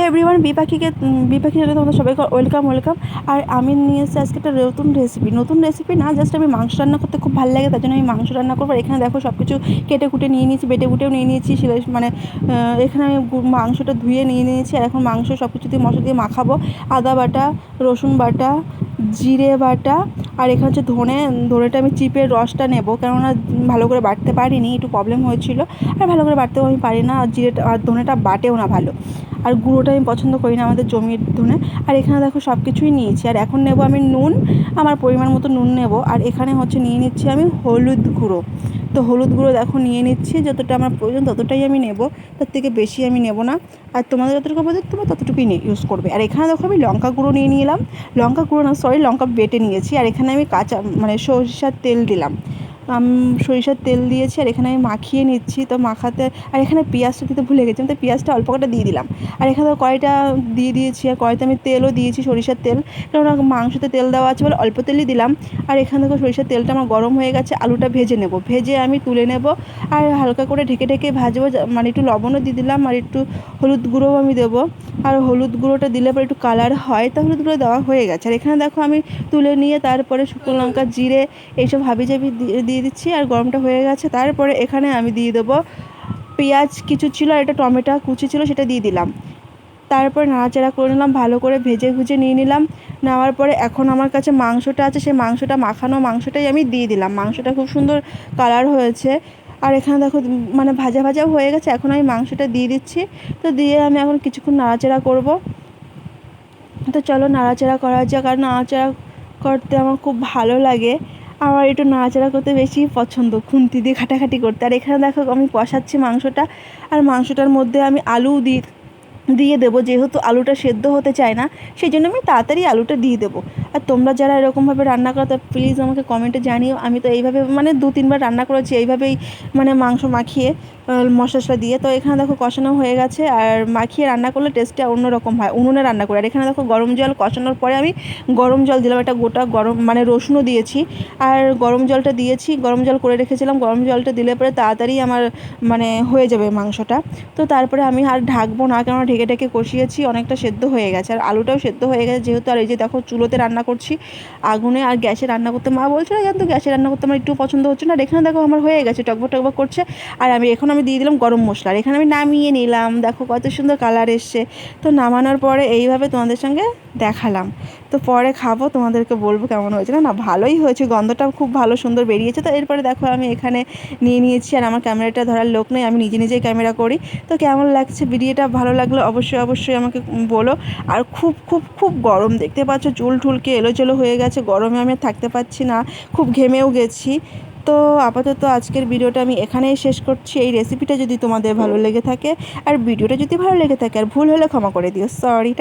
Everyone, বিপাখি চ্যানেলে তোমাদের সবাইকে ওয়েলকাম। আর আমি নিয়ে এসেছি আজকে একটা নতুন রেসিপি না, জাস্ট আমি মাংস রান্না করতে খুব ভালো লাগে, তার জন্য আমি মাংস রান্না করবো। আর এখানে দেখো সব কিছু কেটে কুটে নিয়ে নিয়েছি, বেটে কুটেও নিয়ে নিয়েছি, মানে এখানে আমি মাংসটা ধুয়ে নিয়ে নিয়েছি। আর এখন মাংস সব কিছু দিয়ে মশলা দিয়ে মাখাবো। আদা বাটা, রসুন বাটা, জিরে বাটা, আর এখানে হচ্ছে ধনেটা আমি চিপের রসটা নেব, কেননা ভালো করে বাটতে পারিনি, একটু প্রবলেম হয়েছিল। আর ভালো করে বাটতেও আমি পারি না, আর জিরেটা আর ধনেটা বাটেও না ভালো। আর গুঁড়োটা আমি পছন্দ করি না, আমাদের জমির ধনে। আর এখানে দেখো সব কিছুই নিয়েছি। আর এখন নেব আমি নুন, আমার পরিমাণ মতো নুন নেব। আর এখানে হচ্ছে নিয়ে নিচ্ছি আমি হলুদ গুঁড়ো। তো হলুদ গুঁড়ো দেখো নিয়ে নিচ্ছি, যতটা আমার প্রয়োজন ততটাই আমি নেব, তার থেকে বেশি আমি নেব না। আর তোমাদের যতটুকু প্রয়োজন তোমরা ততটুকুই ইউজ করবে। আর এখানে দেখো আমি লঙ্কা গুঁড়ো নিয়ে নিলাম, লঙ্কা বেটে নিয়েছি। আর এখানে আমি সরিষার তেল দিলাম, সরিষার তেল দিয়েছি। আর এখানে আমি মাখিয়ে নিচ্ছি, তো মাখাতে। আর এখানে পেঁয়াজটা দিতে ভুলে গেছিলাম, তো পেঁয়াজটা অল্প কটা দিয়ে দিলাম। আর এখানে কড়াইটা দিয়ে দিয়েছি, আর কড়াইতে আমি তেলও দিয়েছি, সরিষার তেল, কারণ মাংসতে তেল দেওয়া আছে বলে অল্প তেলই দিলাম। আর এখানে দেখো সরিষার তেলটা আমার গরম হয়ে গেছে, আলুটা ভেজে নেব, ভেজে আমি তুলে নেব। আর হালকা করে ঢেকে ঢেকে ভাজবো, মানে একটু লবণও দিয়ে দিলাম, আর একটু হলুদ গুঁড়োও আমি দেবো। আর হলুদ গুঁড়োটা দিলে পরে একটু কালার হয়, তা হলুদ গুঁড়ো দেওয়া হয়ে গেছে। আর এখানে দেখো আমি তুলে নিয়ে তারপরে শুকনো লঙ্কা, জিরে এইসব হাবিজাবি দিয়ে দিচ্ছি। আর গরমটা হয়ে গেছে, তারপরে এখানে আমি দিয়ে দেবো পেঁয়াজ কিছু ছিল, আর একটা টমেটো কুচি ছিল, সেটা দিয়ে দিলাম। তারপর নাড়াচাড়া করে নিলাম, ভালো করে ভেজে নিয়ে নিলাম। নেওয়ার পরে এখন আমার কাছে মাংসটা আছে, সেই মাংসটা মাখানো মাংসটাই আমি দিয়ে দিলাম। মাংসটা খুব সুন্দর কালার হয়েছে। আর এখানে দেখো মানে ভাজাও হয়ে গেছে, এখন আমি মাংসটা দিয়ে দিচ্ছি। তো দিয়ে আমি এখন কিছুক্ষণ নাড়াচাড়া করব। তো চলো নাড়াচাড়া করা যাক। আর নাড়াচাড়া করতে আমার খুব ভালো লাগে, আমার একটু নাড়াচাড়া করতে বেশি পছন্দ, খুন্তি দিয়ে ঘাটাঘাটি করতে। আর এখানে দেখো আমি কষাচ্ছি মাংসটা, আর মাংসটার মধ্যে আমি আলু দিয়ে দেবো, যেহেতু আলুটা সেদ্ধ হতে চায় না, সেই জন্য আমি তাড়াতাড়ি আলুটা দিয়ে দেবো। আর তোমরা যারা এরকমভাবে রান্না করো তো প্লিজ আমাকে কমেন্টে জানিও। আমি তো এইভাবে মানে 2-3 বার রান্না করেছি এইভাবেই, মানে মাংস মাখিয়ে মশলা দিয়ে। তো এখানে দেখো কষানো হয়ে গেছে, আর মাখিয়ে রান্না করলে টেস্টটা অন্যরকম হয় উনুনে রান্না করে। আর এখানে দেখো গরম জল কষানোর পরে আমি গরম জল দিলাম, একটা গোটা গরম মানে রসুনও দিয়েছি। আর গরম জলটা দিয়েছি, গরম জল করে রেখেছিলাম, গরম জলটা দিলে পরে তাড়াতাড়ি আমার মানে হয়ে যাবে মাংসটা। তো তারপরে আমি আর ঢাকবো না, কেননা ঢেকে ঢেকে কষিয়েছি, অনেকটা সেদ্ধ হয়ে গেছে। আর আলুটাও সেদ্ধ হয়ে গেছে যেহেতু। আর এই যে দেখো চুলোতে রান্না করছি, আগুনে। আর গ্যাসে রান্না করতে মা বলছিল, কিন্তু গ্যাসে রান্না করতে আমার একটু পছন্দ হচ্ছে না। আর এখানে দেখো আমার হয়ে গেছে, টকবক করছে। আর আমি দিয়ে দিলাম গরম মশলা। আর এখানে আমি নামিয়ে নিলাম, দেখো কত সুন্দর কালার এসছে। তো নামানোর পরে এইভাবে তোমাদের সঙ্গে দেখালাম। তো পরে খাবো, তোমাদেরকে বলবো কেমন হয়েছে। না ভালোই হয়েছে, গন্ধটাও খুব ভালো সুন্দর বেরিয়েছে। তো এরপরে দেখো আমি এখানে নিয়ে নিয়েছি, আর আমার ক্যামেরাটা ধরার লোক নেই, আমি নিজেই ক্যামেরা করি। তো কেমন লাগছে ভিডিওটা, ভালো লাগলে অবশ্যই আমাকে বলো। আর খুব খুব খুব গরম, দেখতে পাচ্ছ চুল ঠুলকে এলোচেলো হয়ে গেছে, গরমে আমি আর থাকতে পারছি না, খুব ঘেমেও গেছি। তো আপাতত আজকের ভিডিওটা আমি এখানেই শেষ করছি। এই রেসিপিটা যদি তোমাদের ভালো লেগে থাকে, আর ভিডিওটা যদি ভালো লেগে থাকে, আর ভুল হলে ক্ষমা করে দিও, সরি।